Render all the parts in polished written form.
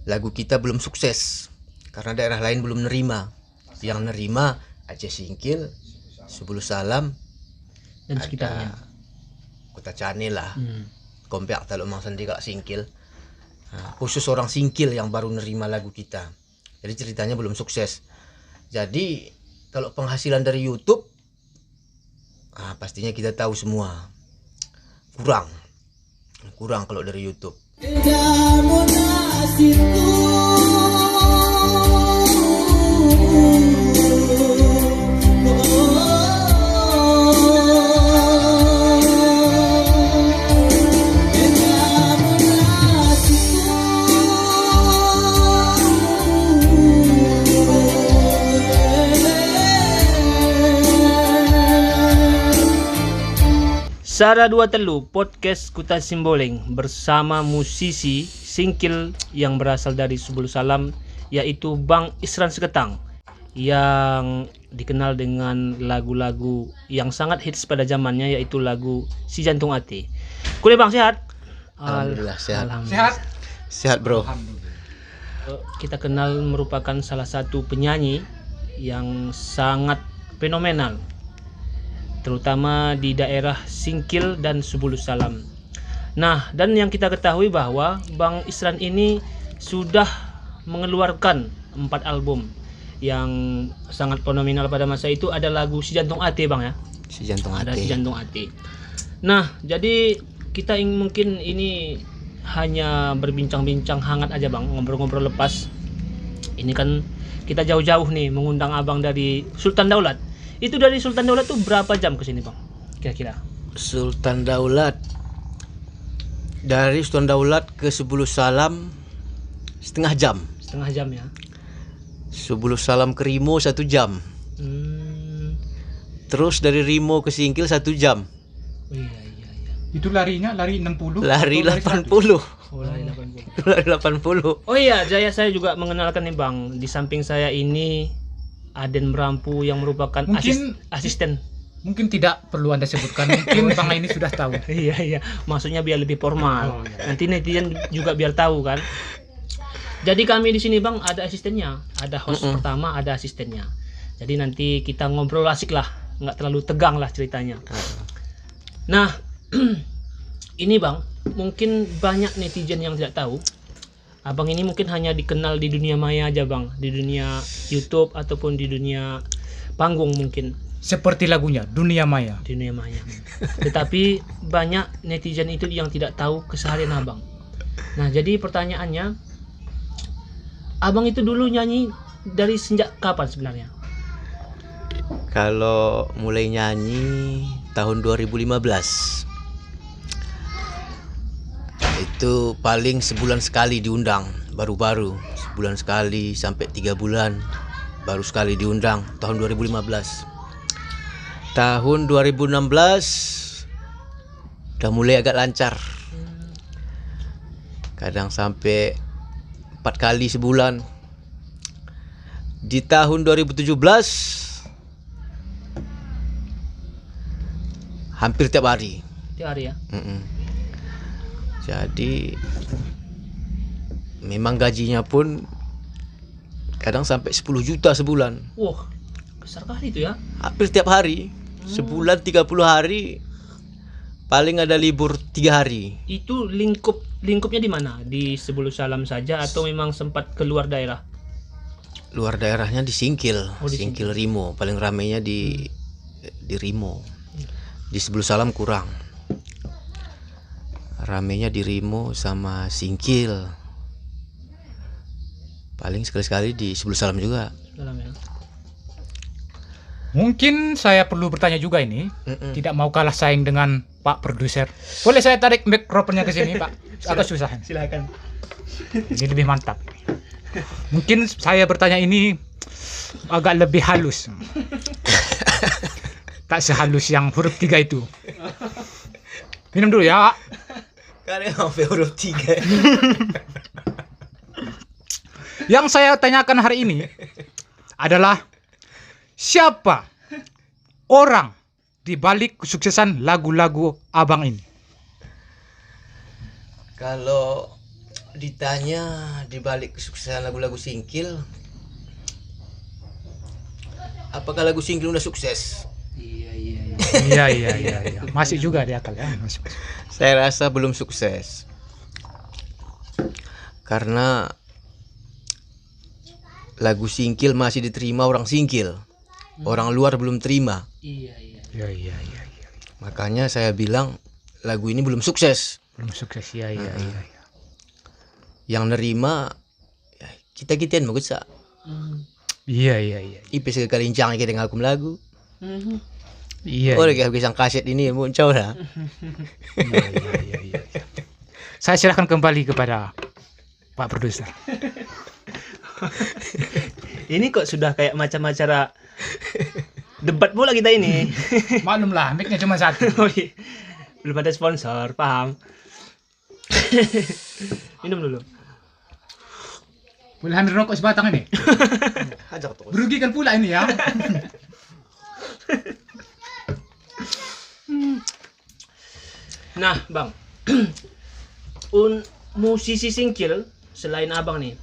lagu kita belum sukses karena daerah lain belum nerima. Yang nerima Aceh Singkil, Subulu Salam, dan sekitarnya. Kota Cane lah. Kompak Taluk Mang Sandi Kak Singkil. Khusus orang Singkil yang baru nerima lagu kita. Jadi ceritanya belum sukses. Jadi kalau penghasilan dari YouTube, pastinya kita tahu semua kurang kalau dari YouTube. Sara Dua Telu podcast Kuta Simboleng bersama musisi Singkil yang berasal dari Subulu Salam, yaitu Bang Isran Seketang, yang dikenal dengan lagu-lagu yang sangat hits pada zamannya, yaitu lagu Si Jantung Ati. Kuliah Bang, sehat? Alhamdulillah sehat. Sehat Bro. Kita kenal merupakan salah satu penyanyi yang sangat fenomenal, terutama di daerah Singkil dan Subulu Salam. Nah, dan yang kita ketahui bahwa Bang Isran ini sudah mengeluarkan 4 album yang sangat fenomenal pada masa itu. Ada lagu Si Jantung Ati, Bang, ya? Si Jantung Ati. Ada Si Jantung Ati. Nah, jadi kita mungkin ini hanya berbincang-bincang hangat aja, Bang, ngobrol-ngobrol lepas. Ini kan kita jauh-jauh nih mengundang Abang dari Sultan Daulat. Itu dari Sultan Daulat tuh berapa jam ke sini, Bang? Kira-kira. Sultan Daulat. Dari Sultan Daulat ke Subulu Salam setengah jam. Setengah jam ya. Subulu Salam ke Rimo 1 jam. Terus dari Rimo ke Singkil 1 jam. Oh, iya. Itu lari 60? Lari 80. Oh, lari 80. Lari 80. Oh iya, saya juga mengenalkan nih, Bang. Di samping saya ini Aden Merampu yang merupakan asisten. Mungkin tidak perlu Anda sebutkan, mungkin Bang ini sudah tahu. Iya, maksudnya biar lebih formal. Oh, iya. Nanti netizen juga biar tahu kan. Jadi kami di sini, Bang, ada asistennya, ada host pertama, ada asistennya. Jadi nanti kita ngobrol asik lah, nggak terlalu tegang lah ceritanya. Nah, ini, Bang, mungkin banyak netizen yang tidak tahu. Abang ini mungkin hanya dikenal di dunia maya aja, Bang, di dunia YouTube ataupun di dunia panggung mungkin. Seperti lagunya Dunia Maya. Dunia maya. Tetapi banyak netizen itu yang tidak tahu keseharian Abang. Nah, jadi pertanyaannya, Abang itu dulu nyanyi dari sejak kapan sebenarnya? Kalau mulai nyanyi tahun 2015. Itu paling sebulan sekali diundang, baru-baru sebulan sekali sampai 3 bulan baru sekali diundang tahun 2015. Tahun 2016 udah mulai agak lancar, kadang sampai 4 kali sebulan. Di tahun 2017 hampir tiap hari. Tiap hari ya? Jadi memang gajinya pun kadang sampai 10 juta sebulan. Wah, besar kali itu ya. Hampir tiap hari. Sebulan 30 hari, paling ada libur 3 hari. Itu lingkupnya di mana? Di Subulu Salam saja atau memang sempat keluar daerah? Luar daerahnya di Singkil. Oh, di Singkil Rimo, paling ramainya di Rimo. Di Subulu Salam kurang. Ramenya di Rimo sama Singkil. Paling sekali-sekali di Subulu Salam juga. Salam ya. Mungkin saya perlu bertanya juga ini. Tidak mau kalah saing dengan Pak Produser. Boleh saya tarik mikrofonnya ke sini, Pak? Agak susah. Silakan. Ini lebih mantap. Mungkin saya bertanya ini agak lebih halus. Tak sehalus yang huruf 3 itu. Minum dulu ya. Karena sampai huruf 3. Yang saya tanyakan hari ini adalah siapa orang di balik kesuksesan lagu-lagu Abang ini? Kalau ditanya di balik kesuksesan lagu-lagu Singkil, apakah lagu Singkil udah sukses? Iya. Masih juga di akal ya. Masih. Saya rasa belum sukses. Karena lagu Singkil masih diterima orang Singkil. Orang luar belum terima. Iya. Iya. Makanya saya bilang lagu ini belum sukses. Belum sukses. Iya. Yang nerima ya, kita-kitain bagus sa. Iya. Ipis ke kalincang kita ngakum lagu. Iya. Oh, kayak pisang kaset ini muncul lah. Iya. Saya serahkan kembali kepada Pak Produser. Ini kok sudah kayak macam acara debat bola kita ini. Maklum lah, mic-nya cuma satu. Oh, iya. Belum ada sponsor, paham? Minum dulu. Boleh ambil rokok sebatang ini? Ajak terus. Merugikan pula ini ya. Nah, Bang. Musisi Singkil selain Abang nih.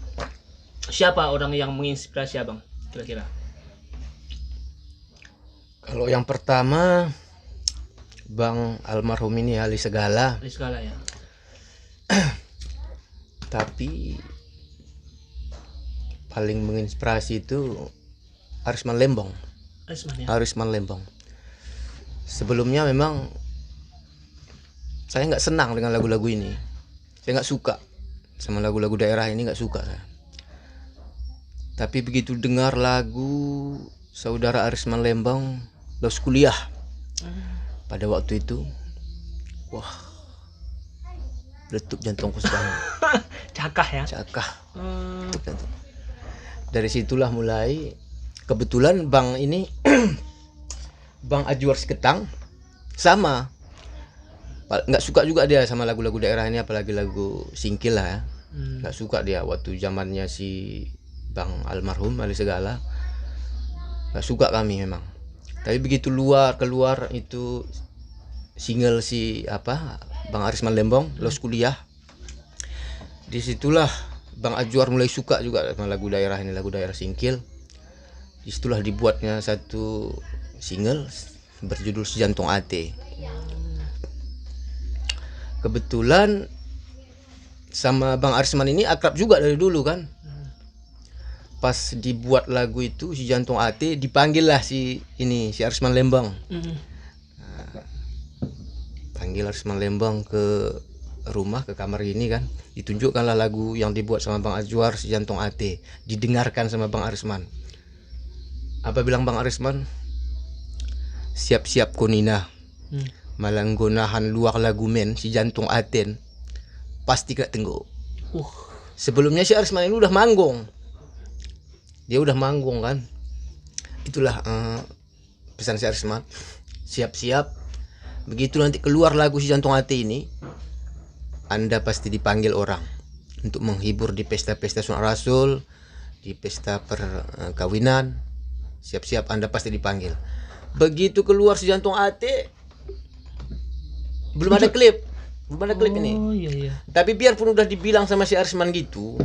Siapa orang yang menginspirasi Abang kira-kira? Kalau yang pertama Bang almarhum ini Ali Segala, Dari segala ya. tapi paling menginspirasi itu Arisman Lembong. Arisman ya. Arisman Lembong. Sebelumnya memang saya nggak senang dengan lagu-lagu ini. Saya nggak suka sama lagu-lagu daerah ini, nggak suka saya. Tapi begitu dengar lagu saudara Arisman Lembong, Los Kuliah, pada waktu itu, wah, letup jantungku sekarang. Cakah ya. Cakah. Letup jantung. Dari situlah mulai. Kebetulan Bang ini Bang Ajwar Seketang sama, nggak suka juga dia sama lagu-lagu daerah ini, apalagi lagu Singkil lah ya. Nggak suka dia waktu zamannya si Bang almarhum Ali Segala, nggak suka kami memang. Tapi begitu keluar itu single si Bang Arisman Lembong, Los Kuliah, disitulah Bang Ajwar mulai suka juga sama lagu daerah ini, lagu daerah Singkil. Disitulah dibuatnya satu single berjudul Si Jantung Ate. Kebetulan sama Bang Arisman ini akrab juga dari dulu kan. Pas dibuat lagu itu Si Jantung Ate, dipanggil lah si Arisman Lembong. Panggil Arisman Lembong ke rumah, ke kamar ini kan, ditunjukkanlah lagu yang dibuat sama Bang Ajwar, Si Jantung Ate, didengarkan sama Bang Arisman. Apa bilang Bang Arisman? Siap-siap konina, malanggonahan luar lagu men Si Jantung Aten, pasti gak tenggo. Sebelumnya si Arisman ini udah manggung, dia udah manggung kan. Itulah pesan si Arisman, siap-siap, begitu nanti keluar lagu Si Jantung Ate ini, Anda pasti dipanggil orang untuk menghibur di pesta-pesta sunat rasul, di pesta perkawinan. Siap-siap, Anda pasti dipanggil. Begitu keluar Si Jantung Ate, belum ada klip ini. Oh iya. Tapi biarpun udah dibilang sama si Arisman gitu,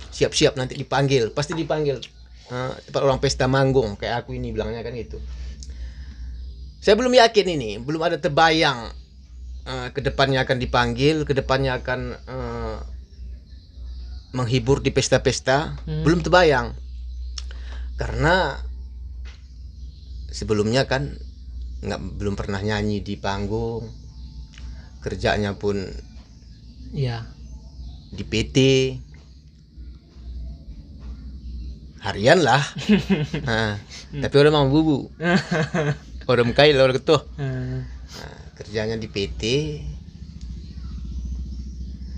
siap-siap nanti dipanggil, pasti dipanggil. Tempat orang pesta manggung kayak aku ini bilangnya kan gitu. Saya belum yakin ini, belum ada terbayang kedepannya akan dipanggil, kedepannya akan menghibur di pesta-pesta, belum terbayang. Karena sebelumnya kan belum pernah nyanyi di panggung, kerjanya pun Iya. di PT harian lah. Tapi orang mau bubu, orang kail, orang ketuh. Kerjanya di PT.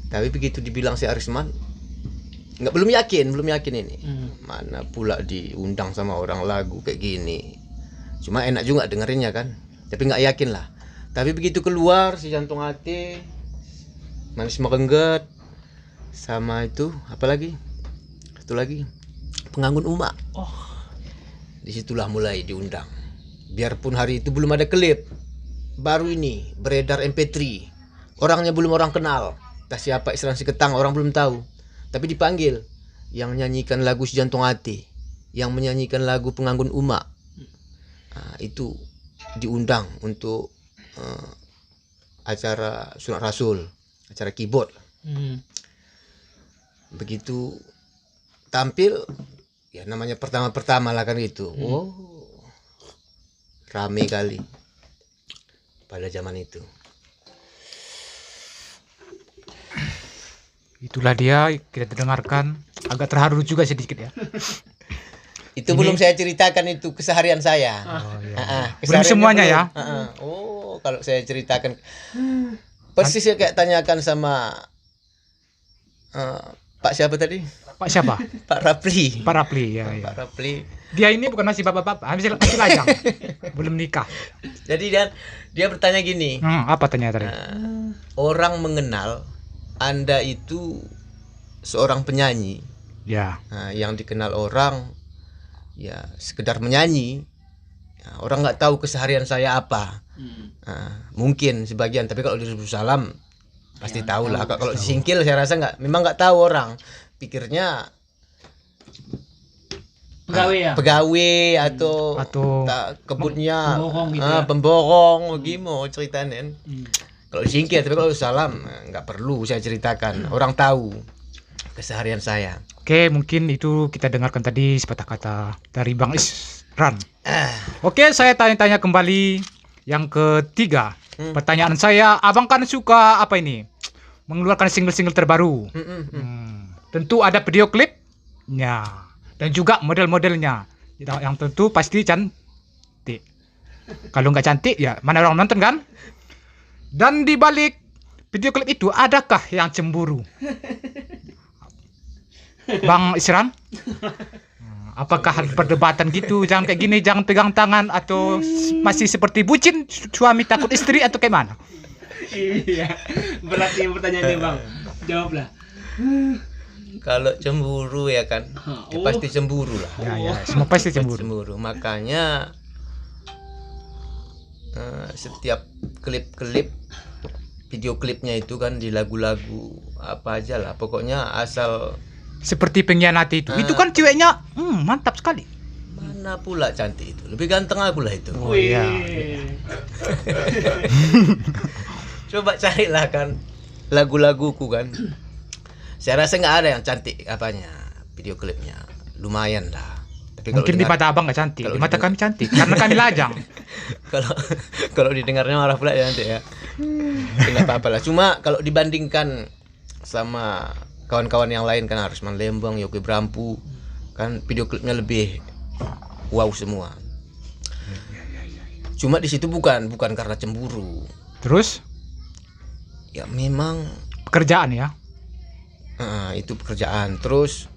Tapi begitu dibilang si Arisman, belum yakin ini. Mana pula diundang sama orang lagu kayak gini. Cuma enak juga dengerinnya kan, tapi nggak yakin lah. Tapi begitu keluar Si Jantung Ate, Manis Merengget, sama itu apa lagi? Satu lagi, Penganggun Uma. Disitulah mulai diundang. Biarpun hari itu belum ada klip, baru ini beredar MP3, orangnya belum orang kenal. entah siapa Isran Siketang, orang belum tahu. Tapi dipanggil yang menyanyikan lagu Si Jantung Hati, yang menyanyikan lagu Penganggun Uma. Itu diundang untuk acara sunat rasul, acara keyboard. Begitu tampil, ya namanya pertama lah kan gitu. Oh, rame kali pada zaman itu. Itulah dia, kita dengarkan, agak terharu juga sedikit ya. Itu belum saya ceritakan itu keseharian saya. Belum semuanya ya. Oh, kalau saya ceritakan persis ya kayak tanyakan sama Pak siapa tadi? Pak siapa? Pak Rapli. Pak Rapli ya. Pak Rapli. Dia ini bukan masih bapak-bapak, masih lajang. Belum nikah. Jadi dia bertanya gini. Apa tanya tadi? Orang mengenal Anda itu seorang penyanyi. Ya. Yang dikenal orang ya sekedar menyanyi. Orang nggak tahu keseharian saya apa. Mungkin sebagian, tapi kalau di Yerusalem pasti tahu lah. Kalau di Singkil saya rasa memang nggak tahu orang. Pikirnya pegawai atau kebunnya pemborong gitu ya. Pemborong gimana ceritanya. Kalau di Singkil, tapi kalau di Yerusalem nggak perlu saya ceritakan. Orang tahu keseharian saya. Oke, mungkin itu kita dengarkan tadi sepatah kata dari Bang Isran. Oke, saya tanya-tanya kembali yang ketiga. Pertanyaan saya, abang kan suka apa ini? Mengeluarkan single-single terbaru. Tentu ada video klipnya dan juga model-modelnya. Yang tentu pasti cantik. Kalau nggak cantik ya mana orang nonton kan? Dan di balik video klip itu adakah yang cemburu? Bang Isran? Apakah ada perdebatan gitu? Jangan kayak gini, jangan pegang tangan, atau masih seperti bucin, suami takut istri, atau kayak mana? Iya, berat nih pertanyaannya Bang. Jawablah. Kalau cemburu ya kan, ya pasti cemburu lah. Ya, semua pasti cemburu. Makanya setiap klip-klip, video klipnya itu kan di lagu-lagu apa aja lah, pokoknya asal seperti pengkhianati itu kan ceweknya mantap sekali. Mana pula cantik itu, lebih ganteng aku lah itu. Oh iya. Coba carilah kan lagu-laguku kan. Saya rasa nggak ada yang cantik apanya video klipnya, lumayan lah. Tapi mungkin di mata abang nggak cantik, di mata kami cantik karena kami lajang. kalau didengarnya marah pula ya nanti ya. Nggak apa-apa lah. Cuma kalau dibandingkan sama kawan-kawan yang lain kan, Arisman Lembang, Yogi Brampu, kan video klipnya lebih wow semua. Cuma di situ bukan karena cemburu. Terus? Ya memang pekerjaan ya. Itu pekerjaan. Terus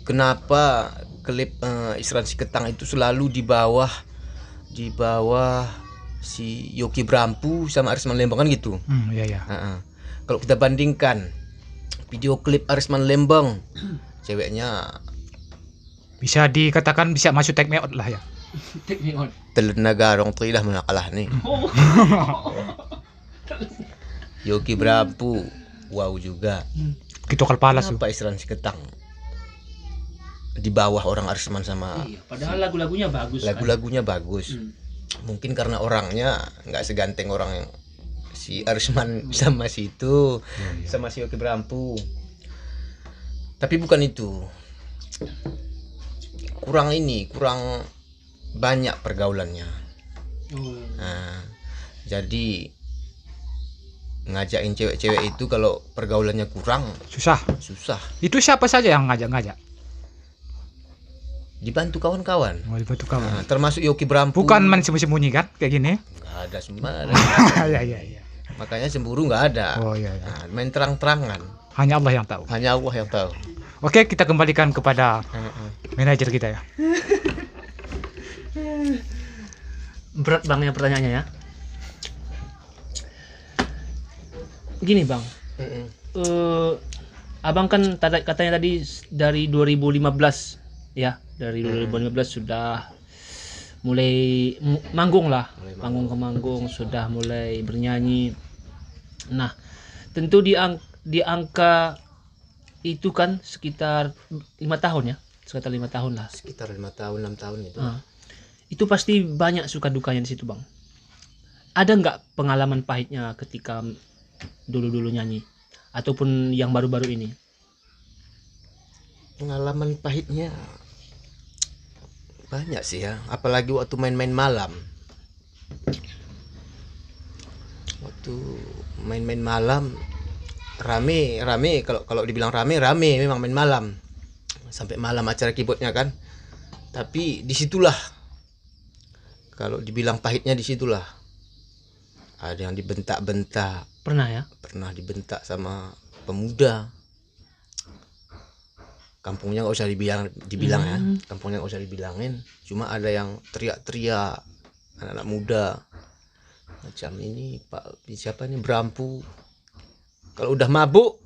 kenapa klip Isran Siketang itu selalu di bawah si Yogi Brampu sama Arisman Lembang kan gitu. Iya. Kalau kita bandingkan video klip Arisman Lembang, ceweknya bisa dikatakan bisa masuk take me out lah ya. Take me out. Telena garong trilah menakalah nih. Yogi Brampu, wow juga. Gitu kepala tuh. Kenapa Isran Siketang di bawah orang Arisman sama? Iya, padahal lagu-lagunya bagus. Lagu-lagunya bagus. Mungkin karena orangnya nggak seganteng orang si Arisman sama si itu, sama si Yogi Brampu. Tapi bukan itu. Kurang banyak pergaulannya. Jadi ngajakin cewek-cewek itu kalau pergaulannya kurang susah. Itu siapa saja yang ngajak? Dibantu kawan-kawan. Dibantu kawan. Termasuk Yogi Brampu. Bukan main sembunyi-sembunyi kan kayak gini? Nggak ada semua. Iya. Makanya cemburu nggak ada. Oh iya. Main terang-terangan. Hanya Allah yang tahu. Oke, kita kembalikan kepada manajer kita ya. Berat Bang ya pertanyaannya ya. Gini Bang, Abang kan katanya tadi dari 2015 ya, dari 2015 sudah mulai manggung lah, panggung ke manggung, sudah mulai bernyanyi. Nah, tentu di angka itu kan sekitar 5 tahun ya, sekitar 5 tahun lah. Sekitar 5 tahun 6 tahun itu. Itu pasti banyak suka dukanya di situ bang. Ada nggak pengalaman pahitnya ketika dulu nyanyi ataupun yang baru-baru ini? Pengalaman pahitnya banyak sih ya, apalagi waktu main-main malam. Waktu main-main malam rame, kalau dibilang rame memang main malam sampai malam acara keyboardnya kan. Tapi disitulah kalau dibilang pahitnya, disitulah ada yang dibentak-bentak. Pernah ya? Pernah dibentak sama pemuda. Kampungnya nggak usah dibilang ya, kampungnya nggak usah dibilangin. Cuma ada yang teriak-teriak, anak-anak muda macam ini, Pak siapa ini, Brampu. Kalau udah mabuk,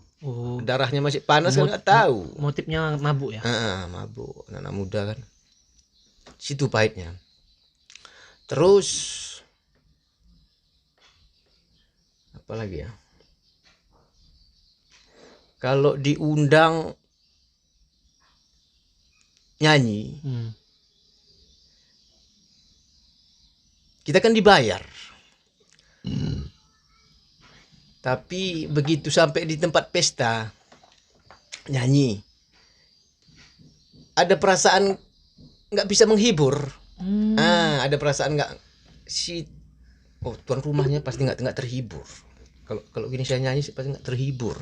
darahnya masih panas kan nggak tahu. Motifnya mabuk ya? Mabuk, anak-anak muda kan. Situ pahitnya. Terus apa lagi ya? Kalau diundang nyanyi, kita kan dibayar. Tapi begitu sampai di tempat pesta nyanyi, ada perasaan nggak bisa menghibur. Ada perasaan nggak, tuan rumahnya pasti nggak terhibur. Kalau gini saya nyanyi pasti nggak terhibur.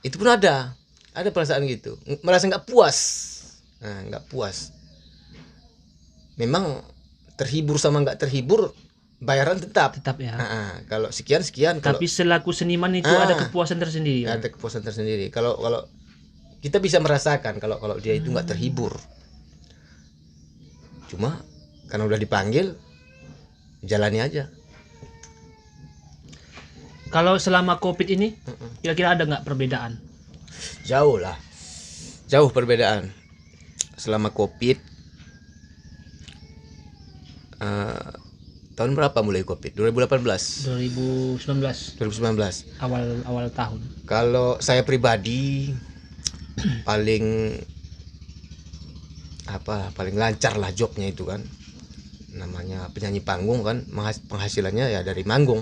Itu pun ada perasaan gitu, merasa nggak puas. Nggak puas. Memang terhibur sama nggak terhibur bayaran tetap ya. Kalau sekian. Tapi selaku seniman itu ada kepuasan tersendiri. Ada kepuasan tersendiri. Kalau kita bisa merasakan kalau dia itu nggak terhibur. Cuma karena udah dipanggil, jalani aja. Kalau selama COVID ini, kira-kira ada nggak perbedaan? Jauh lah, jauh perbedaan. Selama COVID, tahun berapa mulai COVID? 2018. 2019. Awal tahun. Kalau saya pribadi paling lancar lah jobnya itu kan. Namanya penyanyi panggung kan, penghasilannya ya dari manggung.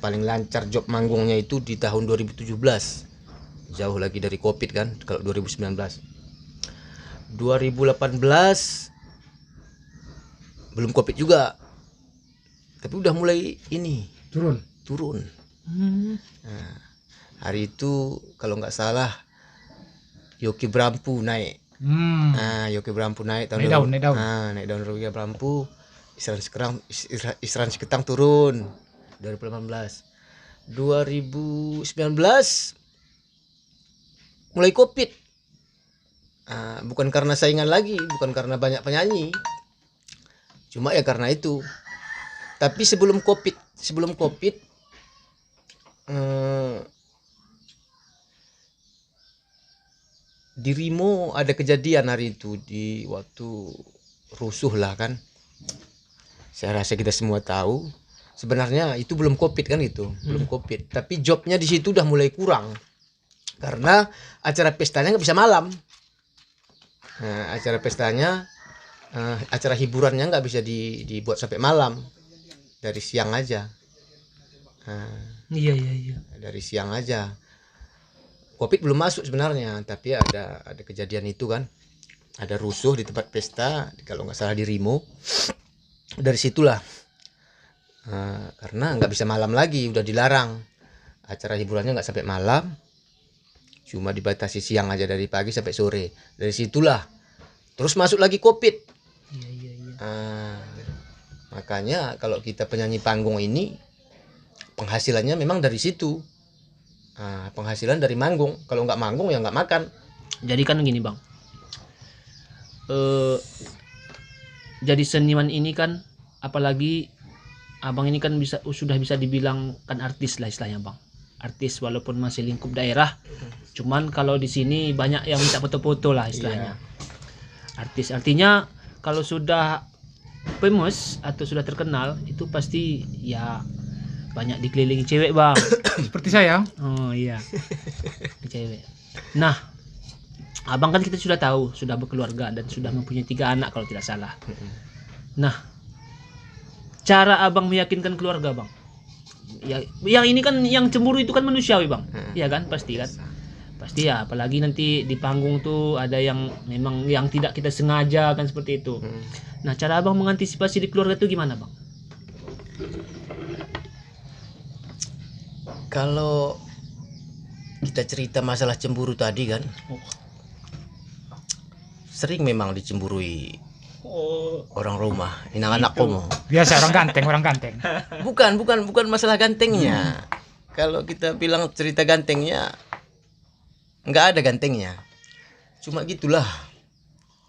Paling lancar job manggungnya itu di tahun 2017. Jauh lagi dari COVID kan, kalau 2019. 2018 belum COVID juga. Tapi udah mulai ini turun. Nah, hari itu kalau nggak salah Yoki Brampu naik. Yoki Brampu naik tahun naik daun. Naik daun Yoki Brampu. Isran Seketang turun 2018. 2019 mulai COVID. Bukan karena saingan lagi, bukan karena banyak penyanyi. Cuma ya karena itu. Tapi sebelum COVID di Rimo ada kejadian hari itu, di waktu rusuh lah kan. Saya rasa kita semua tahu. Sebenarnya itu belum COVID kan itu, belum COVID. Tapi jobnya di situ udah mulai kurang karena acara pestanya nggak bisa malam. Acara pestanya, acara hiburannya nggak bisa dibuat sampai malam, dari siang aja. Iya. Dari siang aja. COVID belum masuk sebenarnya, tapi ada kejadian itu kan. Ada rusuh di tempat pesta, kalau nggak salah di Rimo. Dari situlah, karena nggak bisa malam lagi, udah dilarang. Acara hiburannya nggak sampai malam, cuma dibatasi siang aja, dari pagi sampai sore. Dari situlah, terus masuk lagi COVID. Iya. Makanya kalau kita penyanyi panggung ini, penghasilannya memang dari situ. Penghasilan dari manggung. Kalau nggak manggung ya nggak makan. Jadi kan gini bang, jadi seniman ini kan, apalagi abang ini kan sudah bisa dibilang kan artis lah istilahnya bang. Artis walaupun masih lingkup daerah, cuman kalau di sini banyak yang minta foto-foto lah istilahnya. Artis artinya kalau sudah famous atau sudah terkenal itu pasti ya banyak dikelilingi cewek bang. Seperti saya. Oh iya. Cewek. Nah, abang kan kita sudah tahu, sudah berkeluarga dan sudah mempunyai 3 anak kalau tidak salah. Nah, cara abang meyakinkan keluarga bang, ya, yang ini kan yang cemburu itu kan manusiawi bang, iya kan pasti kan, pasti ya. Apalagi nanti di panggung tuh ada yang memang yang tidak kita sengaja kan seperti itu. Nah, cara abang mengantisipasi di keluarga itu gimana bang? Kalau kita cerita masalah cemburu tadi kan, sering memang dicemburui orang rumah, anak komo. Biasa orang ganteng. Bukan masalah gantengnya. Kalau kita bilang cerita gantengnya, nggak ada gantengnya. Cuma gitulah.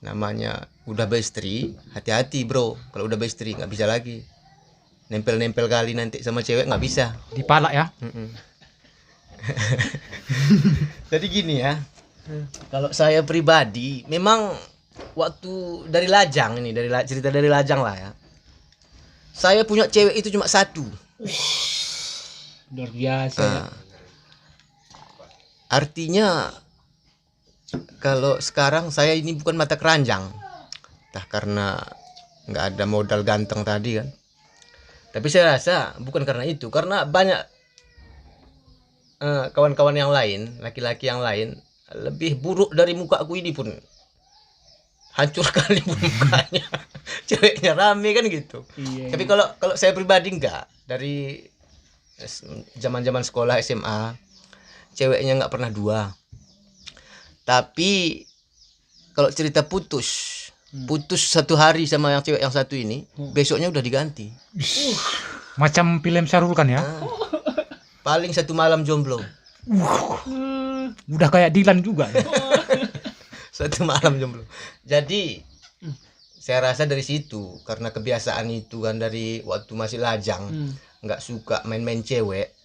Namanya udah beristri, hati-hati bro. Kalau udah beristri nggak bisa lagi. Nempel-nempel kali nanti sama cewek nggak bisa. Dipalak ya. Jadi gini ya. Kalau saya pribadi, memang waktu dari lajang ini, cerita dari lajang lah ya. Saya punya cewek itu cuma 1. Luar biasa. Artinya kalau sekarang saya ini bukan mata keranjang, entah karena nggak ada modal ganteng tadi kan. Tapi saya rasa bukan karena itu, karena banyak kawan-kawan yang lain, laki-laki yang lain lebih buruk dari muka aku ini pun. Hancur kali pun mukanya. Ceweknya rame kan gitu. Iya. Tapi kalau saya pribadi enggak. Dari zaman-zaman sekolah SMA, ceweknya enggak pernah 2. Tapi kalau cerita putus 1 hari sama yang cewek yang 1 ini, besoknya udah diganti. Macam film Syahrul kan ya. Paling 1 malam jomblo. Udah kayak Dilan juga. 1 malam jomblo. Jadi saya rasa dari situ, karena kebiasaan itu kan dari waktu masih lajang, nggak suka main-main cewek.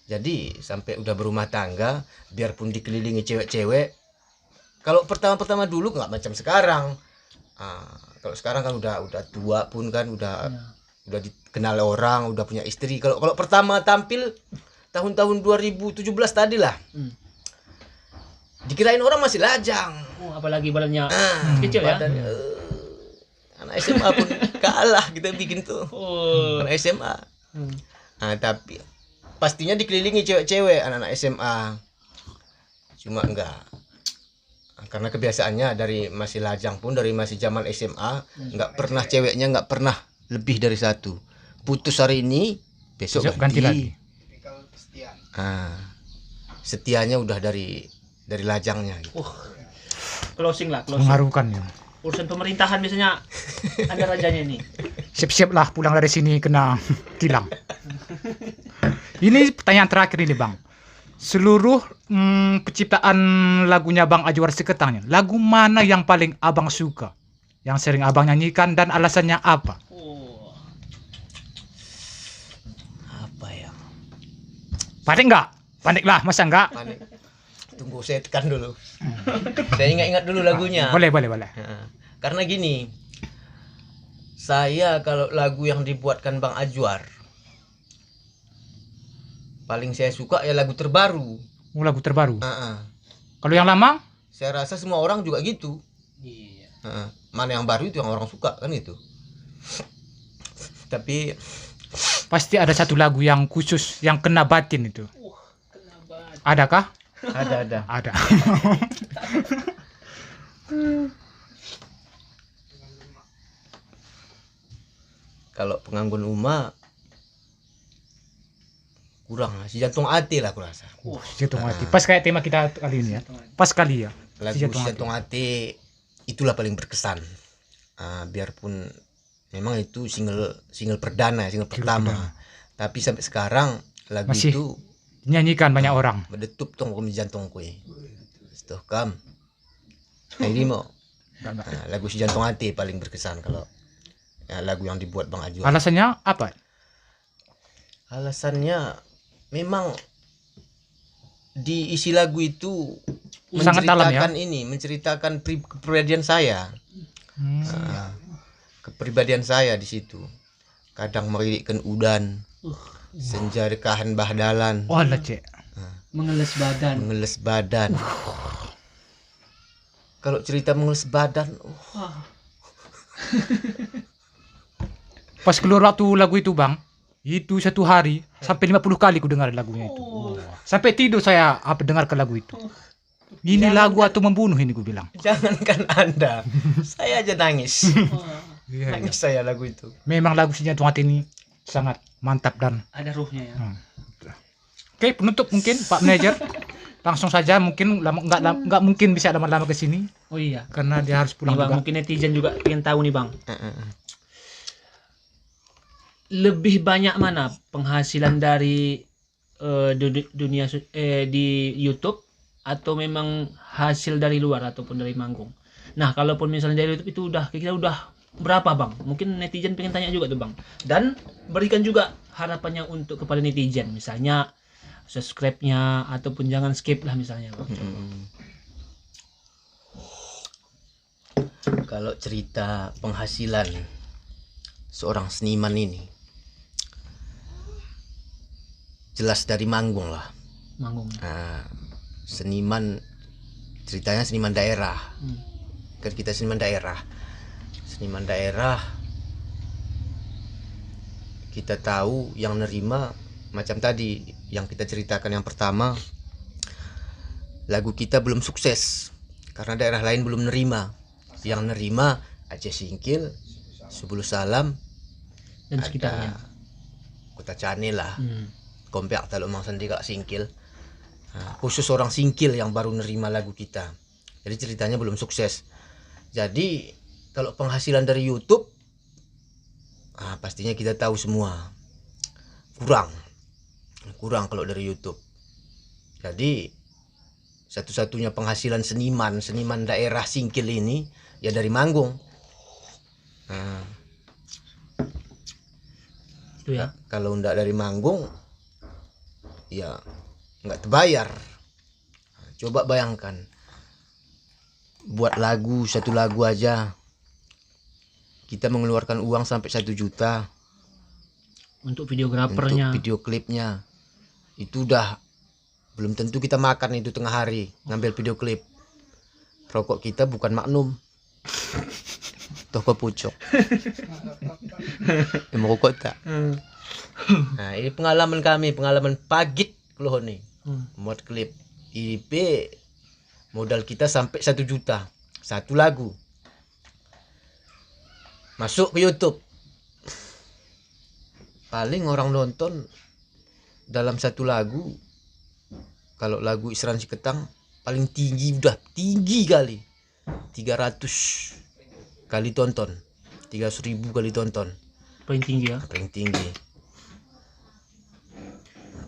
Jadi sampai udah berumah tangga, biarpun dikelilingi cewek-cewek, kalau pertama-pertama dulu nggak macam sekarang. Kalau sekarang kan udah tua pun kan, udah dikenal orang, udah punya istri. Kalau pertama tampil tahun-tahun 2017 tadi lah, dikirain orang masih lajang. Apalagi badannya kecil ya. Anak SMA pun kalah kita bikin tuh. Anak SMA. Tapi pastinya dikelilingi cewek-cewek anak-anak SMA. Cuma enggak. Karena kebiasaannya dari masih lajang pun, dari masih zaman SMA, enggak pernah ceweknya enggak pernah lebih dari 1. Putus hari ini, besok ganti lagi. Setianya udah dari lajangnya gitu. Closing. Mengharukan ya. Urusan pemerintahan biasanya ada rajanya ini. Siap-siap lah pulang dari sini kena tilang. Ini pertanyaan terakhir ini bang. Seluruh penciptaan lagunya Bang Ajwar Seketangnya, lagu mana yang paling abang suka, yang sering abang nyanyikan, dan alasannya apa? Apa ya? Pandai nggak? Pandai lah, masa nggak? Panik. Tunggu saya tekan dulu. Saya ingat dulu lagunya. Boleh. Karena gini, saya kalau lagu yang dibuatkan Bang Ajwar, paling saya suka ya lagu terbaru. Lagu terbaru. Kalau yang lama? Saya rasa semua orang juga gitu. Iya. Mana yang baru itu yang orang suka kan itu. Tapi Pasti ada satu lagu yang khusus, yang kena batin itu. Kena batin. Adakah? ada. Kalau Penganggun Uma kurang, si Jantung Hati lah aku rasa. Jantung Hati. Pas kayak tema kita kali ini ya. Pas kali ya. Lagu si Jantung Hati itulah paling berkesan. Biarpun memang itu single perdana, single pertama. Tapi sampai sekarang lagu masih itu nyanyikan banyak orang. Medetup tong di jantung kue. Setuh kam. Ini mau. Lagu si Jantung Hati paling berkesan kalau lagu yang dibuat Bang Ajwar. Alasannya apa? Alasannya memang di isi lagu itu sangat dalam ya. Menceritakan kepribadian saya. Kepribadian saya di situ. Kadang meridikkan udan, Senjarikahan bahdalan. Oh lah cek. Mengeles badan. Mengeles badan. Kalau cerita mengeles badan, Wah. Pas keluar waktu lagu itu bang, itu satu hari sampai 50 kali ku dengar lagunya itu. Sampai tidur saya dengarkan lagu itu. Ini lagu atau membunuh ini ku bilang. jangankan Anda, saya aja nangis. Iya, Nangis saya lagu itu. Memang lagu si Jantung Hati ini sangat mantap dan Ada ruhnya ya. Oke, penutup mungkin Pak Manajer. Langsung saja mungkin nggak mungkin bisa lama-lama ke sini Oh iya. karena dia harus pulang Nih, Bang, juga. mungkin netizen juga pengen tahu nih Bang. Lebih banyak mana penghasilan dari dunia di YouTube atau memang hasil dari luar ataupun dari manggung? Nah, kalaupun misalnya dari YouTube itu kita udah berapa Bang? Mungkin netizen pengen tanya juga tuh Bang. Dan berikan juga harapannya untuk kepada netizen, misalnya subscribe-nya ataupun jangan skip lah misalnya Bang. Kalau cerita penghasilan seorang seniman ini jelas dari manggung lah. Manggung. Nah, seniman ceritanya seniman daerah. Kan kita seniman daerah. Seniman daerah kita tahu yang nerima macam tadi yang kita ceritakan yang pertama, lagu kita belum sukses karena daerah lain belum nerima. Yang nerima Aceh Singkil, Sebulu Salam Dan sekitarnya. Kota Cane lah. Kompak Taluk Mang Sandi Kak Singkil. Khusus orang Singkil yang baru nerima lagu kita. Jadi ceritanya belum sukses. Jadi kalau penghasilan dari YouTube pastinya kita tahu semua kurang kalau dari YouTube. Jadi satu-satunya penghasilan seniman daerah Singkil ini ya dari manggung. Itu ya. Kalau enggak dari manggung ya nggak terbayar. Coba bayangkan buat satu lagu aja kita mengeluarkan uang sampai 1 juta Untuk videografernya. untuk video klipnya. Itu udah belum tentu kita makan itu tengah hari ngambil video klip. Rokok kita bukan Magnum, toko pucuk. Emang rokok tak. Nah, ini pengalaman kami, pengalaman pagit loh nih. Buat klip IP modal kita sampai 1 juta satu lagu. Masuk ke YouTube. Paling orang nonton dalam satu lagu, kalau lagu Isran Siketang paling tinggi, udah tinggi kali 300 kali tonton, 300.000 kali tonton, Paling tinggi ya. paling tinggi.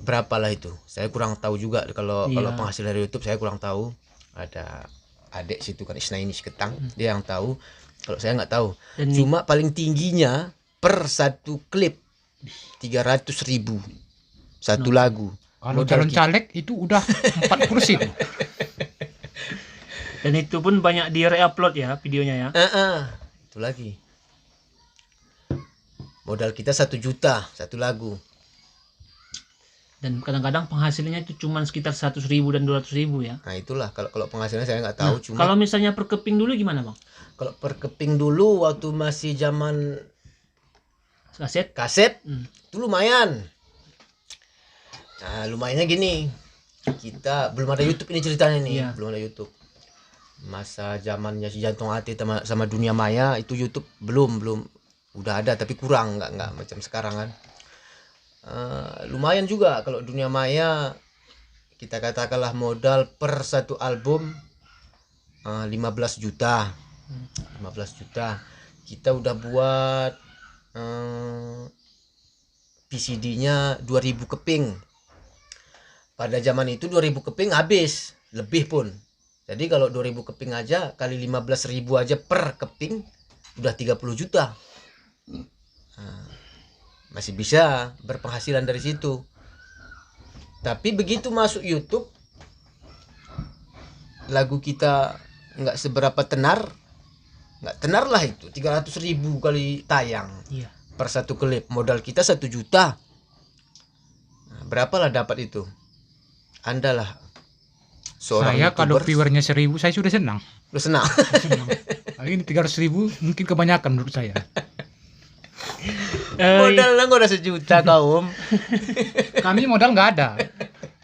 Berapalah itu saya kurang tahu juga. Kalau penghasilan dari YouTube saya kurang tahu. Ada adik situ kan Isnaini Siketang, dia yang tahu. Kalau saya nggak tahu. Dan Cuma paling tingginya per satu klip 300.000 satu lagu. Kalau calon caleg itu udah 4 kursi tuh. Dan itu pun banyak di re-upload ya videonya ya. Itu lagi. Modal kita 1 juta satu lagu. Dan kadang-kadang penghasilannya itu cuma sekitar 100.000 dan 200.000 ya. Nah itulah kalau penghasilan saya nggak tahu. Cuma Kalau misalnya per keping dulu gimana Bang? kalau per keping dulu waktu masih zaman kaset itu lumayan. Nah lumayannya gini, kita belum ada YouTube ini ceritanya nih. Iya. Belum ada YouTube. Masa zamannya si Jantung Hati sama Dunia Maya itu YouTube belum udah ada tapi kurang, nggak macam sekarang kan. Lumayan juga kalau Dunia Maya, kita katakanlah modal per satu album 15 juta. 15 juta kita udah buat PCD-nya 2000 keping. Pada zaman itu 2000 keping habis, lebih pun. Jadi kalau 2000 keping aja kali 15.000 aja per keping udah 30 juta. Masih bisa berpenghasilan dari situ. Tapi begitu masuk YouTube, lagu kita nggak seberapa tenar lah itu 300.000 kali tayang. Iya. Per satu klip. Modal kita 1 juta. Berapalah dapat itu? Anda lah seorang Saya kalau YouTuber. viewernya 1000 saya sudah senang. Lu senang. Senang. Kali ini 300.000 mungkin kebanyakan menurut saya. Modalnya nggak ada 1 juta kaum. Kami modal nggak ada.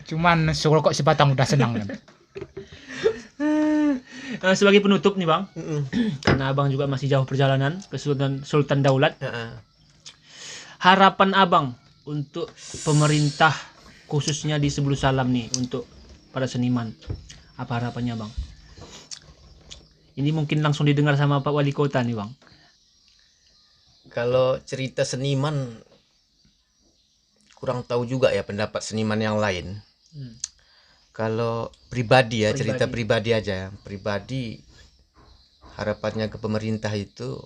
Cuman serokok sebatang udah senang kan. Sebagai penutup nih Bang, Mm-mm. karena Abang juga masih jauh perjalanan ke Sultan Daulat. Heeh. Harapan Abang untuk pemerintah khususnya di Sebulu Salam nih untuk para seniman. Apa harapannya Bang? Ini mungkin langsung didengar sama Pak Wali Kota nih Bang. Kalau cerita seniman kurang tahu juga ya pendapat seniman yang lain. Kalau pribadi ya, cerita pribadi aja. Pribadi harapannya ke pemerintah itu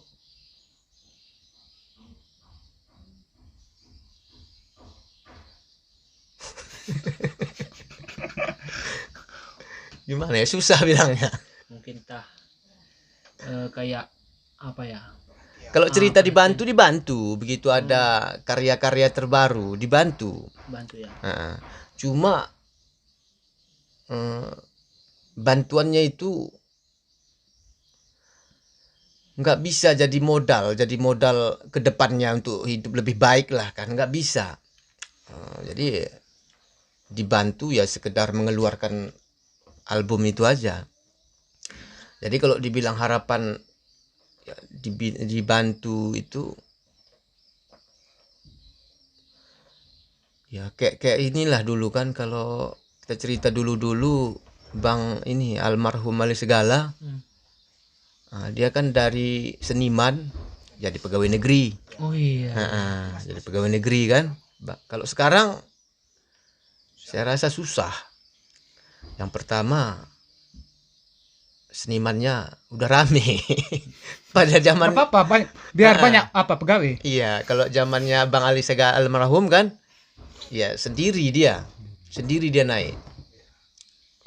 gimana ya, susah bilangnya. Mungkin kayak apa ya? Kalau cerita dibantu, begitu ada karya-karya terbaru dibantu. Bantu ya. Heeh. Cuma bantuannya itu nggak bisa jadi modal ke depannya untuk hidup lebih baik lah kan, nggak bisa. Jadi dibantu ya sekedar mengeluarkan album itu aja. Jadi kalau dibilang harapan ya, dibantu itu ya kayak inilah dulu kan, kalau kita cerita dulu Bang ini almarhum Ali Segala. Dia kan dari seniman jadi pegawai negeri. Oh iya. Jadi pegawai negeri kan. Kalau sekarang saya rasa susah. Yang pertama senimannya udah rame. Pada zaman Apa biar banyak apa pegawai. iya, kalau zamannya Bang Ali Segala almarhum kan, ya sendiri dia naik.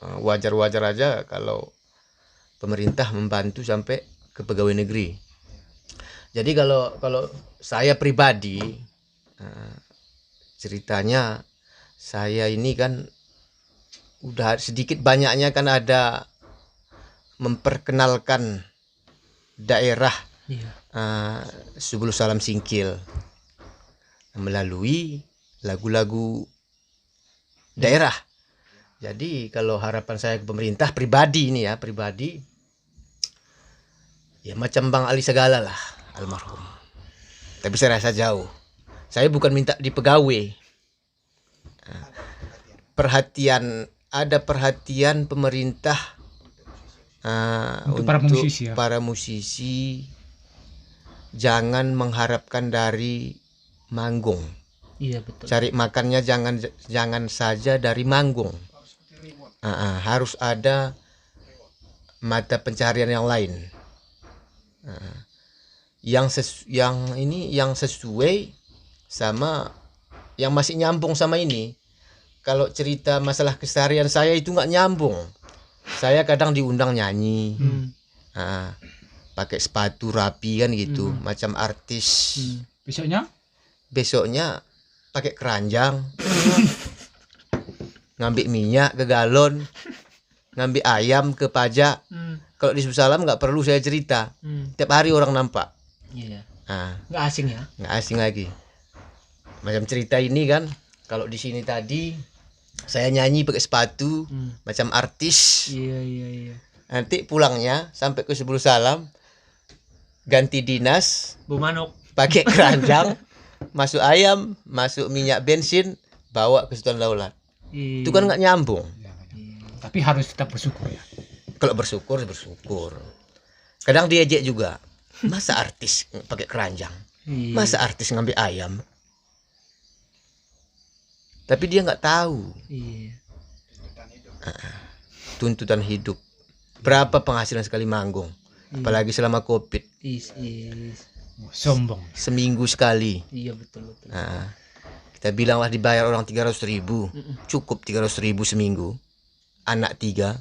Wajar-wajar aja kalau pemerintah membantu sampai ke pegawai negeri. Jadi kalau saya pribadi, ceritanya saya ini kan udah sedikit banyaknya kan ada memperkenalkan daerah Iya. Sebulu Salam Singkil melalui lagu-lagu daerah. Jadi kalau harapan saya ke pemerintah pribadi ini ya, ya macam Bang Ali Segala lah almarhum. Tapi saya rasa jauh. Saya bukan minta di pegawai. Ada perhatian pemerintah Untuk para musisi ya. Jangan mengharapkan dari manggung. Iya betul. Cari makannya jangan saja dari manggung. Harus ada mata pencaharian yang lain. Yang sesuai sama yang masih nyambung sama ini. Kalau cerita masalah keseharian saya itu nggak nyambung. Saya kadang diundang nyanyi, pakai sepatu rapi kan gitu, macam artis. Besoknya pakai keranjang, ngambil minyak ke galon, ngambil ayam ke pajak. Kalau di Sebulu Salam nggak perlu saya cerita, tiap hari orang nampak. Iya. Nggak asing ya? Nggak asing lagi. Macam cerita ini kan, kalau di sini tadi saya nyanyi pakai sepatu macam artis. Iya. Nanti pulangnya sampai ke Sebulu Salam ganti dinas, Bu Manuk. pakai keranjang, masuk ayam, masuk minyak bensin, bawa ke Sultan Daulat. Iya. Itu kan nggak nyambung. Tapi harus tetap bersyukur ya. Kalau bersyukur. Kadang diejek juga. Masa artis pakai keranjang? Iya. Masa artis ngambil ayam? Tapi dia nggak tahu Iya. tuntutan hidup. Berapa penghasilan sekali manggung? Apalagi selama Covid. Sombong. Seminggu sekali. Iya betul. Kita bilanglah dibayar orang 300.000. Cukup 300.000 seminggu. Anak 3.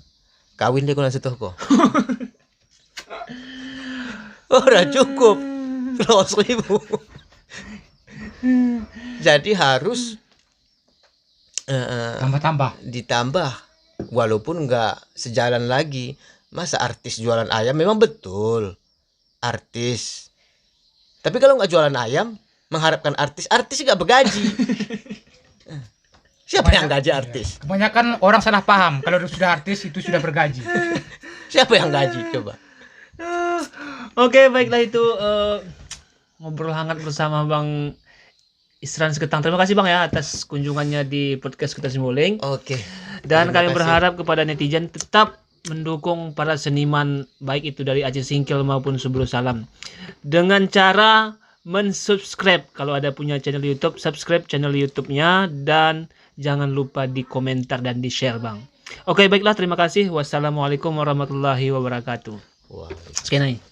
Kawin deh kalau setuh kok. Udah cukup 300.000. Jadi harus Tambah-tambah. ditambah, walaupun nggak sejalan lagi. Masa artis jualan ayam, memang betul artis, tapi kalau nggak jualan ayam mengharapkan artis nggak bergaji. Siapa yang gaji artis? Kebanyakan orang salah paham kalau sudah artis itu sudah bergaji. Siapa yang gaji coba? Oke, baiklah itu ngobrol hangat bersama Bang Isran Seketang. Terima kasih Bang ya atas kunjungannya di podcast kita Simulink. Oke. Dan Terima kami kasih. berharap kepada netizen tetap mendukung para seniman baik itu dari Aceh Singkil maupun Subul Salam dengan cara mensubscribe. Kalau ada punya channel YouTube, subscribe channel YouTube-nya dan jangan lupa di komentar dan di share Bang. Oke, baiklah, terima kasih. Wassalamualaikum warahmatullahi wabarakatuh. Wah. Sekian aja.